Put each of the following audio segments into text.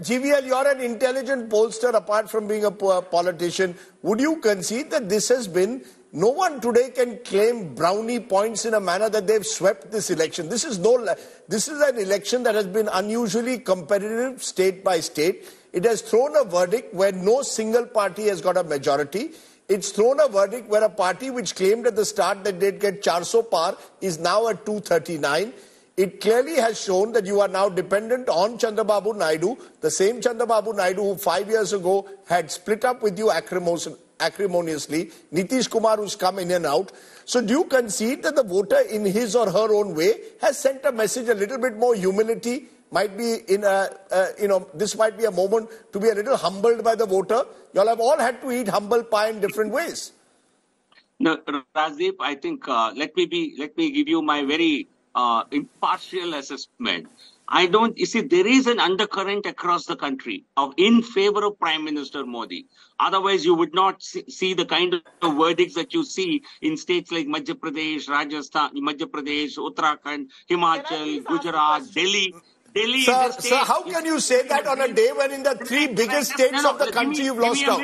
GVL, you're an intelligent pollster apart from being a politician. Would you concede that this has been, no one today can claim brownie points in a manner that they've swept this election? This is an election that has been unusually competitive state by state. It has thrown a verdict where no single party has got a majority. It's thrown a verdict where a party which claimed at the start that they'd get 400 par is now at 239. It clearly has shown that you are now dependent on Chandrababu Naidu, the same Chandrababu Naidu who 5 years ago had split up with you acrimoniously, Nitish Kumar who's come in and out. So do you concede that the voter in his or her own way has sent a message, a little bit more humility? Might be this might be a moment to be a little humbled by the voter. Y'all have all had to eat humble pie in different ways. No, Rajdeep, I think let me give you my very impartial assessment. You see, there is an undercurrent across the country in favor of Prime Minister Modi. Otherwise, you would not see the kind of verdicts that you see in states like Madhya Pradesh, Rajasthan, Uttarakhand, Himachal, Gujarat, Delhi. Sir, how can you say that on a day when in the three biggest states of the country you've lost out?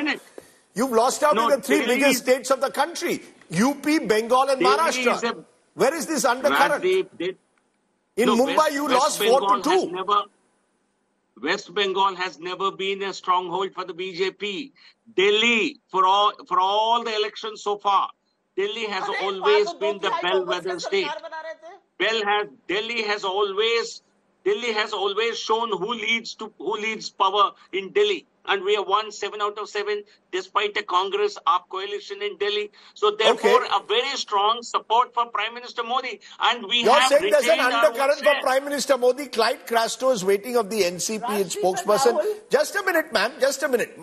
You've lost out in the three biggest states of the country. UP, Bengal and Maharashtra. Where is this undercurrent? In Mumbai, you lost 4-2. West Bengal has never been a stronghold for the BJP. Delhi, for all the elections so far, Delhi has always been the bellwether state. Delhi has always shown who leads power in Delhi. And we have won 7 out of 7 despite a Congress coalition in Delhi. So therefore, a very strong support for Prime Minister Modi. And You're saying there's an undercurrent for Prime Minister Modi. Clyde Crasto is waiting of the NCP its spokesperson. Just a minute, ma'am. Just a minute.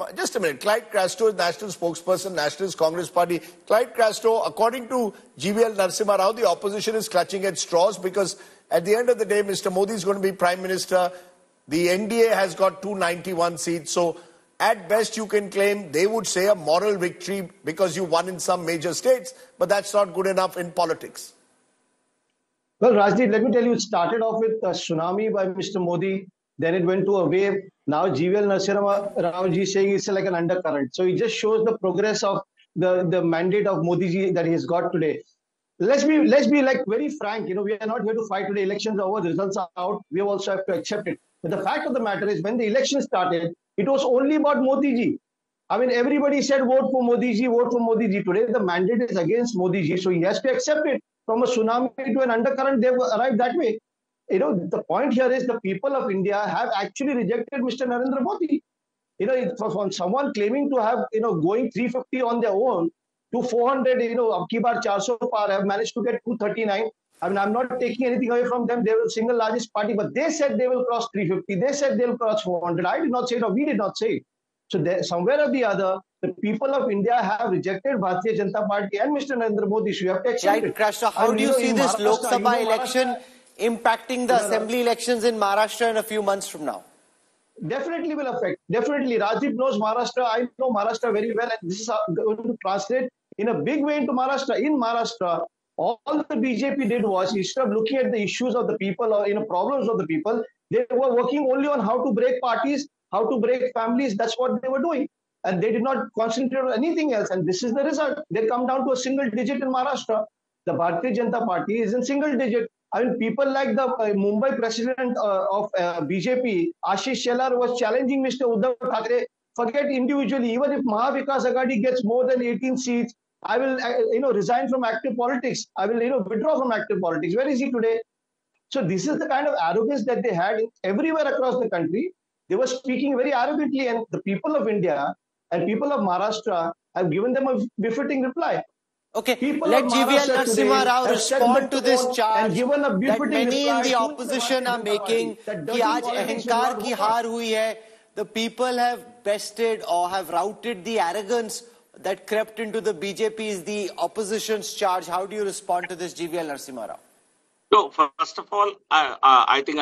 Clyde Crasto is national spokesperson, Nationalist Congress Party. Clyde Crasto, according to GVL Narasimha Rao, the opposition is clutching at straws because at the end of the day, Mr. Modi is going to be Prime Minister. The NDA has got 291 seats. So at best, you can claim they would say a moral victory because you won in some major states, but that's not good enough in politics. Well, Rajdeep, let me tell you, it started off with a tsunami by Mr. Modi. Then it went to a wave. Now GVL Narasimha Rao ji saying it's like an undercurrent. So it just shows the progress of the mandate of Modi ji that he has got today. Let's be like very frank. We are not here to fight today. Elections are over. The results are out. We also have to accept it. But the fact of the matter is, when the election started, it was only about Modi ji. I mean, everybody said vote for Modi ji, vote for Modi ji. Today, the mandate is against Modi ji. So he has to accept it. From a tsunami to an undercurrent, they've arrived that way. The point here is the people of India have actually rejected Mr. Narendra Modi. For someone claiming to have, going 350 on their own to 400, abki baar 400 par, have managed to get 239. I mean, I'm not taking anything away from them. They were the single largest party, but they said they will cross 350. They said they'll cross 400. I did not say it, or we did not say it. So somewhere or the other, the people of India have rejected Bharatiya Janata Party and Mr. Narendra Modi. So you have to accept it. Krishna, how do you see this Lok Sabha election impacting the assembly elections in Maharashtra in a few months from now? Definitely will affect. Definitely. Rajdeep knows Maharashtra. I know Maharashtra very well. And this is going to translate in a big way into Maharashtra. In Maharashtra, all the BJP did was, instead of looking at the issues of the people or problems of the people, they were working only on how to break parties, how to break families. That's what they were doing. And they did not concentrate on anything else. And this is the result. They come down to a single digit in Maharashtra. The Bharatiya Janata Party is in single digit. I mean, people like the Mumbai president of BJP, Ashish Shelar, was challenging Mr. Uddhav Thackeray. Forget individually, even if Mahavikas Aghadi gets more than 18 seats, I will, resign from active politics. I will, withdraw from active politics. Where is he today? So this is the kind of arrogance that they had everywhere across the country. They were speaking very arrogantly, and the people of India and people of Maharashtra have given them a befitting reply. Okay, let GVL Narasimha Rao respond to this charge that many in the opposition are making कि आज अहंकार की हार हुई है. The people have bested or have routed the arrogance that crept into the BJP is the opposition's charge. How do you respond to this, GVL Narasimha Rao? So first of all, I think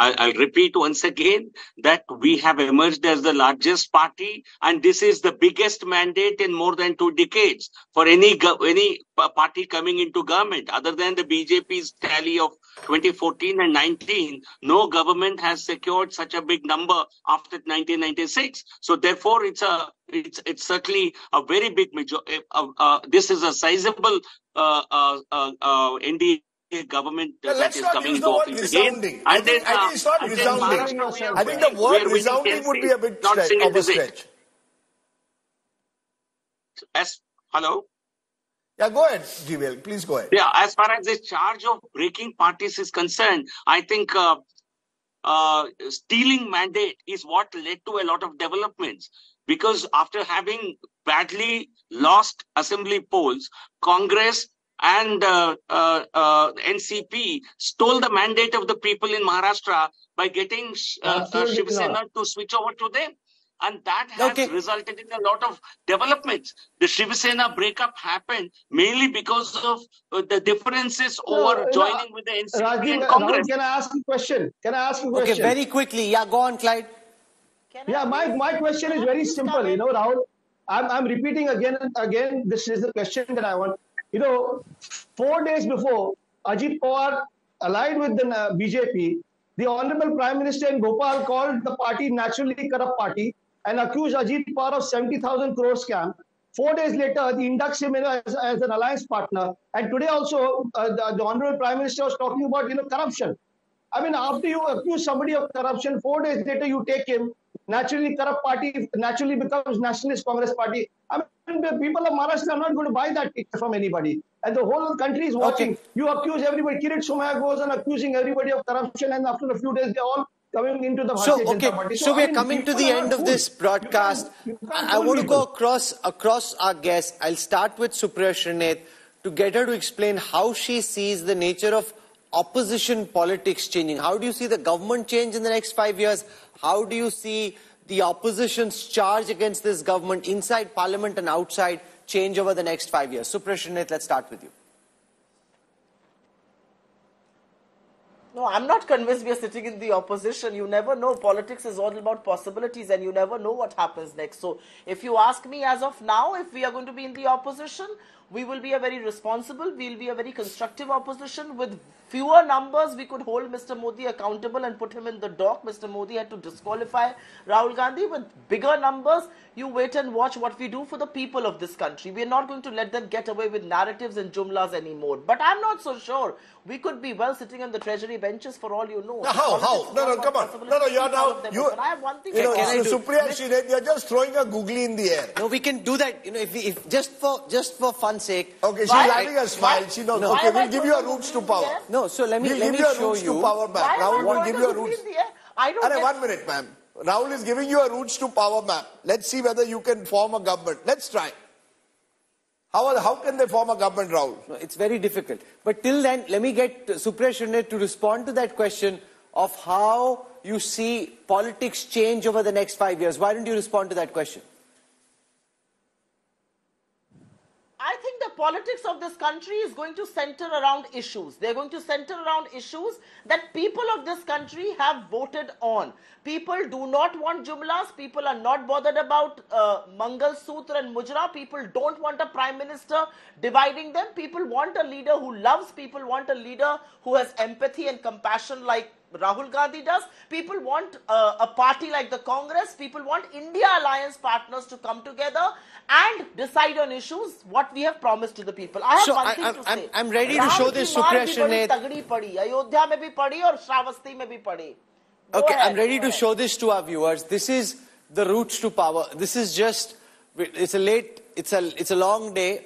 I'll repeat once again that we have emerged as the largest party, and this is the biggest mandate in more than 2 decades for any party coming into government, other than the BJP's tally of 2014 and 19, no government has secured such a big number after 1996. So therefore, it's certainly a very big major. This is a sizable NDA government that is coming into office resounding. again. I think it's not resounding. I think the word resounding would be a bit of a stretch. Hello? Yeah, go ahead, GVL. Please go ahead. Yeah, as far as the charge of breaking parties is concerned, I think stealing mandate is what led to a lot of developments. Because after having badly lost assembly polls, Congress and NCP stole the mandate of the people in Maharashtra by getting Shiv Sena to switch over to them. And that has resulted in a lot of developments. The Shiv Sena breakup happened mainly because of the differences over joining with the NCP and Congress. Can I ask a question? Okay, very quickly. Yeah, go on, Clyde. My question is very simple. Rahul, I'm repeating again and again. This is the question that I want. 4 days before, Ajit Pawar allied with the BJP, the Honorable Prime Minister in Bhopal called the party naturally corrupt party and accused Ajit Pawar of 70,000 crore scam. 4 days later, he inducts him as an alliance partner. And today also, the Honorable Prime Minister was talking about corruption. I mean, after you accuse somebody of corruption, 4 days later you take him. Naturally corrupt party naturally becomes Nationalist Congress party. I mean, the people of Maharashtra are not going to buy that ticket from anybody. And the whole country is watching. You accuse everybody. Kirit Somaiya goes on accusing everybody of corruption, and after a few days, they're all coming into the Bharatiya Janata Party. So we're coming to the end of this broadcast. I want to go across our guests. I'll start with Supriya Srinath to get her to explain how she sees the nature of opposition politics changing. How do you see the government change in the next 5 years? How do you see the opposition's charge against this government inside parliament and outside change over the next 5 years? Supriya Srinath, let's start with you. No, I'm not convinced we are sitting in the opposition. You never know. Politics is all about possibilities and you never know what happens next. So if you ask me as of now, if we are going to be in the opposition, we will be a very responsible, we'll be a very constructive opposition. With fewer numbers, we could hold Mr. Modi accountable and put him in the dock. Mr. Modi had to disqualify Rahul Gandhi. With bigger numbers, you wait and watch what we do for the people of this country. We are not going to let them get away with narratives and jumlas anymore. But I'm not so sure. We could be well sitting on the treasury benches for all you know. How? No, come on. No, you're now... I have one thing Supriya Srinath, you're just throwing a googly in the air. No, we can do that, if just for fun's sake. Okay, she's having a smile. She knows. Okay, we'll give you a roots to power. No, so let me show you. We'll give you a roots to power map. Rahul will give you a roots. I don't 1 minute, ma'am. Rahul is giving you a roots to power map. Let's see whether you can form a government. Let's try. How can they form a government, Rahul? No, it's very difficult. But till then, let me get Supriya Srinath to respond to that question of how you see politics change over the next 5 years. Why don't you respond to that question? I think the politics of this country is going to center around issues. They're going to center around issues that people of this country have voted on. People do not want jumlas. People are not bothered about Mangal Sutra and Mujra. People don't want a prime minister dividing them. People want a leader who loves. People want a leader who has empathy and compassion like Rahul Gandhi does. People want a party like the Congress. People want India alliance partners to come together and decide on issues what we have promised to the people. I have one thing to say. I'm ready to show this, Supriya Srinath. Ayodhya mein bhi padi aur Shravasti mein bhi padi. Okay, I'm ready to show this to our viewers. This is the roots to power. This is just, it's a long day.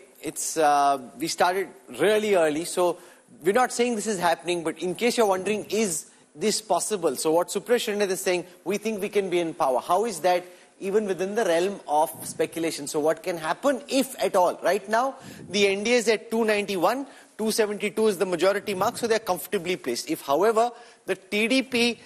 We started really early, so we're not saying this is happening, but in case you're wondering, is this possible? So what Supriya Srinath is saying, we think we can be in power. How is that even within the realm of speculation? So what can happen, if at all? Right now, the NDA is at 291, 272 is the majority mark, so they're comfortably placed. If, however, the TDP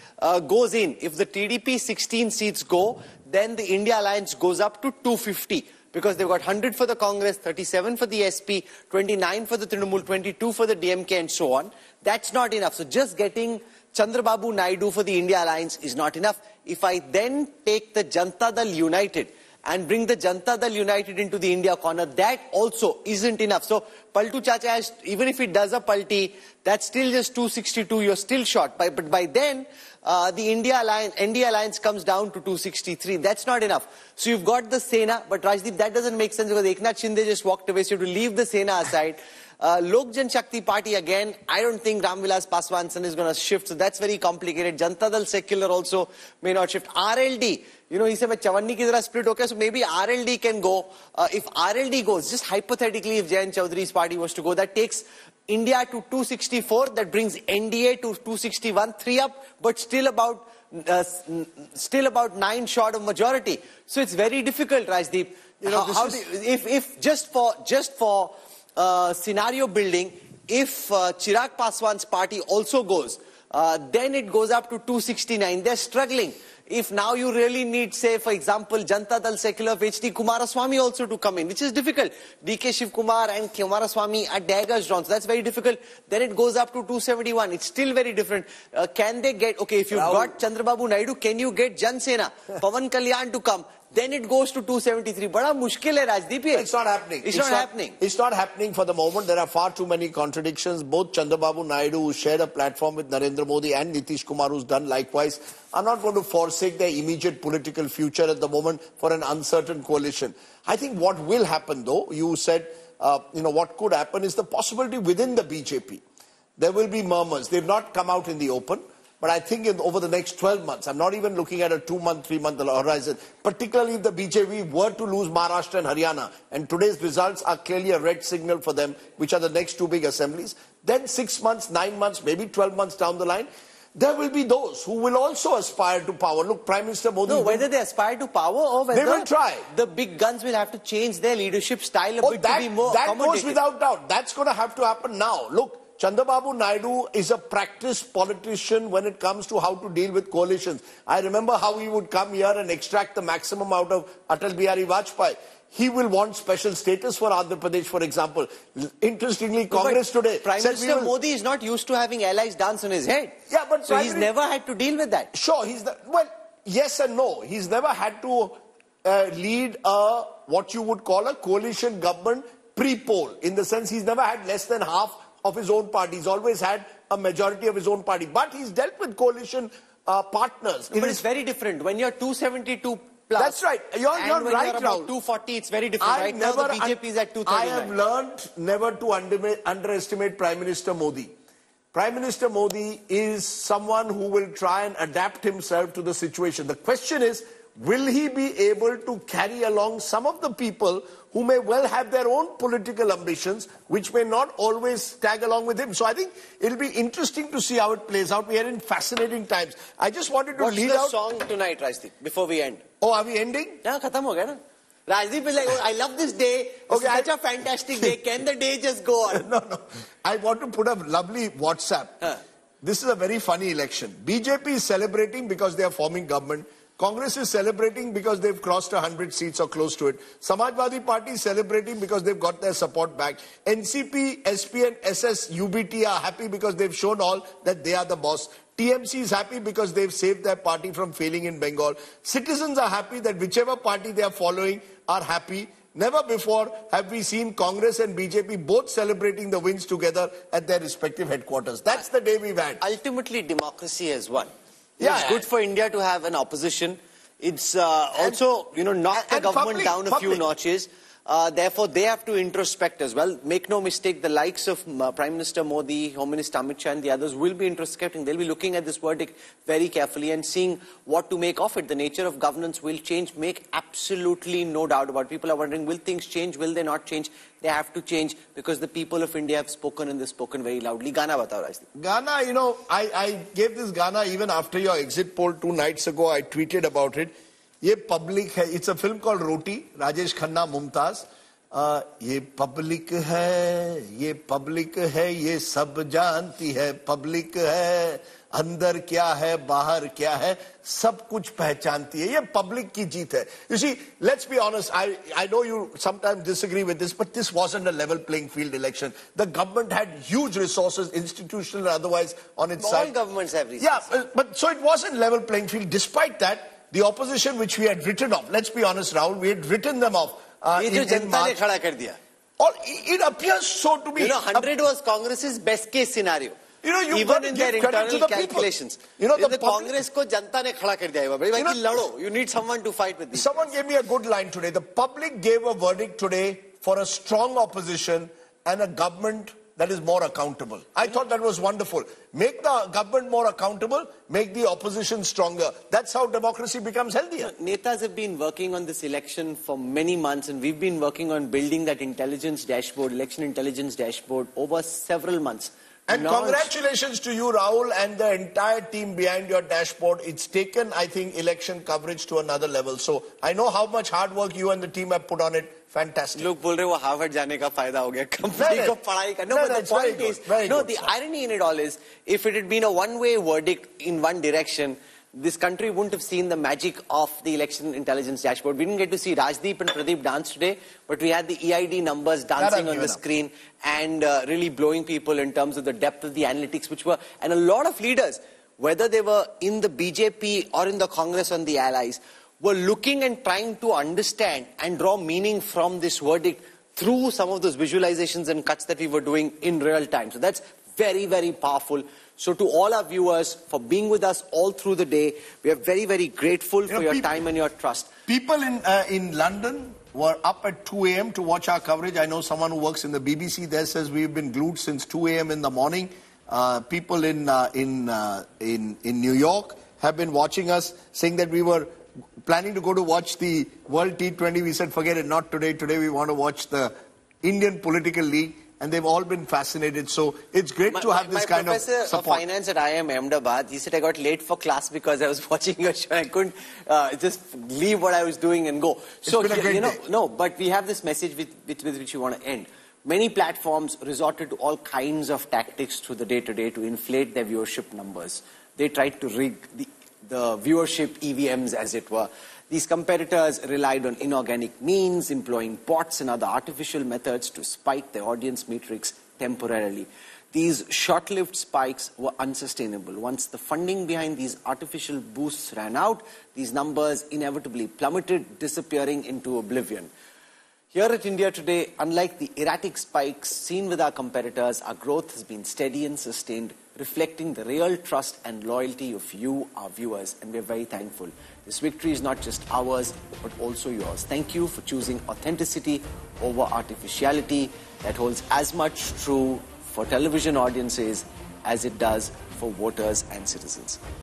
goes in, if the TDP 16 seats go, then the India alliance goes up to 250. Because they've got 100 for the Congress, 37 for the SP, 29 for the Trinamool, 22 for the DMK and so on. That's not enough. So just getting Chandrababu Naidu for the India alliance is not enough. If I then take the Janata Dal United and bring the Janata Dal United into the India corner. That also isn't enough. So Paltu Chacha, even if it does a Palti, that's still just 262. You're still short. But by then, the NDA alliance comes down to 263. That's not enough. So you've got the Sena, but Rajdeep, that doesn't make sense because Eknath Shinde just walked away. So you have to leave the Sena aside. Lok Jan Shakti Party again, I don't think Ramvilas Paswan is going to shift, so that's very complicated. Janata Dal Secular also may not shift. RLD, you know, he said, Chavanni ki zara split, okay, so maybe RLD can go. If RLD goes, just hypothetically, if Jayant Chaudhary's party was to go, that takes India to 264, that brings NDA to 261, 3 up, but still about 9 short of majority. So it's very difficult, Rajdeep. You know, if just for scenario building, if Chirag Paswan's party also goes, then it goes up to 269. They're struggling. If now you really need, say, for example, Janata Dal Secular of HT Kumaraswamy also to come in, which is difficult. DK Shiv Kumar and Kumaraswamy are daggers drawn, so that's very difficult. Then it goes up to 271. It's still very different. Can they get, okay, if you've got Chandrababu Naidu, can you get Jan Sena, Pawan Kalyan to come? Then it goes to 273. Bada mushkil hai, Rajdeep. It's not happening. It's not happening. It's not happening for the moment. There are far too many contradictions. Both Chandrababu Naidu, who shared a platform with Narendra Modi, and Nitish Kumar, who's done likewise, are not going to forsake their immediate political future at the moment for an uncertain coalition. I think what will happen, though, you said, what could happen is the possibility within the BJP. There will be murmurs. They've not come out in the open. But I think over the next 12 months, I'm not even looking at a 2-month, 3-month horizon, particularly if the BJP were to lose Maharashtra and Haryana, and today's results are clearly a red signal for them, which are the next 2 big assemblies, then 6 months, 9 months, maybe 12 months down the line, there will be those who will also aspire to power. Look, Prime Minister Modi... No, whether they aspire to power or whether... They will try. The big guns will have to change their leadership style a bit to be more accommodative. That goes without doubt. That's going to have to happen now. Look, Chandrababu Naidu is a practiced politician when it comes to how to deal with coalitions. I remember how he would come here and extract the maximum out of Atal Bihari Vajpayee. He will want special status for Andhra Pradesh, for example. Interestingly, Congress today... Prime Minister Modi is not used to having allies dance on his head. Yeah, but so he's never had to deal with that. Sure, yes and no. He's never had to lead what you would call a coalition government pre-poll. In the sense, he's never had less than half of his own party. He's always had a majority of his own party. But he's dealt with coalition partners. But it's very different. When you're 272 plus... That's right. You're right, when you're about 240, it's very different. Right now, the BJP is at 239. I have learned never to underestimate Prime Minister Modi. Prime Minister Modi is someone who will try and adapt himself to the situation. The question is, will he be able to carry along some of the people who may well have their own political ambitions, which may not always tag along with him? So I think it'll be interesting to see how it plays out. We are in fascinating times. I just wanted to lead out... What's the song tonight, Rajdeep, before we end? Oh, are we ending? Yeah, khatam ho gaya na. Rajdeep is like, oh, I love this day. It's such a fantastic day. Can the day just go on? No. I want to put a lovely WhatsApp. This is a very funny election. BJP is celebrating because they are forming government. Congress is celebrating because they've crossed 100 seats or close to it. Samajwadi Party is celebrating because they've got their support back. NCP, SP and SS, UBT are happy because they've shown all that they are the boss. TMC is happy because they've saved their party from failing in Bengal. Citizens are happy that whichever party they are following are happy. Never before have we seen Congress and BJP both celebrating the wins together at their respective headquarters. That's the day we've had. Ultimately, democracy has won. It's good for India to have an opposition. It's also, knocked the government down a few notches. Therefore, they have to introspect as well. Make no mistake, the likes of Prime Minister Modi, Home Minister Amit Shah and the others will be introspecting. They'll be looking at this verdict very carefully and seeing what to make of it. The nature of governance will change, make absolutely no doubt about it. People are wondering, will things change? Will they not change? They have to change because the people of India have spoken and they've spoken very loudly. Gana batao, Rajdeep. Gana, I gave this Gana even after your exit poll 2 nights ago. I tweeted about it. ये public है, it's a film called Roti, Rajesh Khanna Mumtaz. ये public है, ये सब जानती है, public है, अंदर क्या है, बाहर क्या है, सब कुछ पहचानती है. ये पब्लिक की जीत है. You see, let's be honest, I know you sometimes disagree with this, but this wasn't a level playing field election. The government had huge resources, institutional and otherwise, on its side. All governments have resources. Yeah, but so it wasn't level playing field. Despite that, the opposition which we had written off, let's be honest, Rahul, we had written them off in March. It appears so to be. 100 was Congress's best case scenario. Even in their internal calculations. The Congress ko janta ne khada kar diya. You need someone to fight with. Someone gave me a good line today. The public gave a verdict today for a strong opposition and a government that is more accountable. I thought that was wonderful. Make the government more accountable, make the opposition stronger. That's how democracy becomes healthier. Netas have been working on this election for many months, and we've been working on building that intelligence dashboard, election intelligence dashboard, over several months. And congratulations to you, Rahul, and the entire team behind your dashboard. It's taken, I think, election coverage to another level. So I know how much hard work you and the team have put on it. Fantastic. Look, बोल रहे वो Harvard जाने का फायदा हो गया. Company को पढ़ाई का. No, but the point is, the irony in it all is, if it had been a one-way verdict in one direction, this country wouldn't have seen the magic of the election intelligence dashboard. We didn't get to see Rajdeep and Pradeep dance today, but we had the EID numbers dancing on the screen and really blowing people in terms of the depth of the analytics, and a lot of leaders, whether they were in the BJP or in the Congress and the allies, were looking and trying to understand and draw meaning from this verdict through some of those visualizations and cuts that we were doing in real time. So that's very, very powerful. So to all our viewers, for being with us all through the day, we are very, very grateful for your time and your trust. People in London were up at 2 a.m. to watch our coverage. I know someone who works in the BBC there says we've been glued since 2 a.m. in the morning. People in New York have been watching us, saying that we were planning to go to watch the World T20. We said, forget it, not today. Today we want to watch the Indian Political League. And they've all been fascinated. So it's great to have this kind of support. My professor of finance at IIM Ahmedabad, he said I got late for class because I was watching your show. I couldn't just leave what I was doing and go. So, but we have this message with which we want to end. Many platforms resorted to all kinds of tactics through the day to inflate their viewership numbers. They tried to rig the viewership EVMs, as it were. These competitors relied on inorganic means, employing bots and other artificial methods to spike their audience metrics temporarily. These short-lived spikes were unsustainable. Once the funding behind these artificial boosts ran out, these numbers inevitably plummeted, disappearing into oblivion. Here at India Today, unlike the erratic spikes seen with our competitors, our growth has been steady and sustained, reflecting the real trust and loyalty of you, our viewers, and we're very thankful. This victory is not just ours, but also yours. Thank you for choosing authenticity over artificiality. That holds as much true for television audiences as it does for voters and citizens.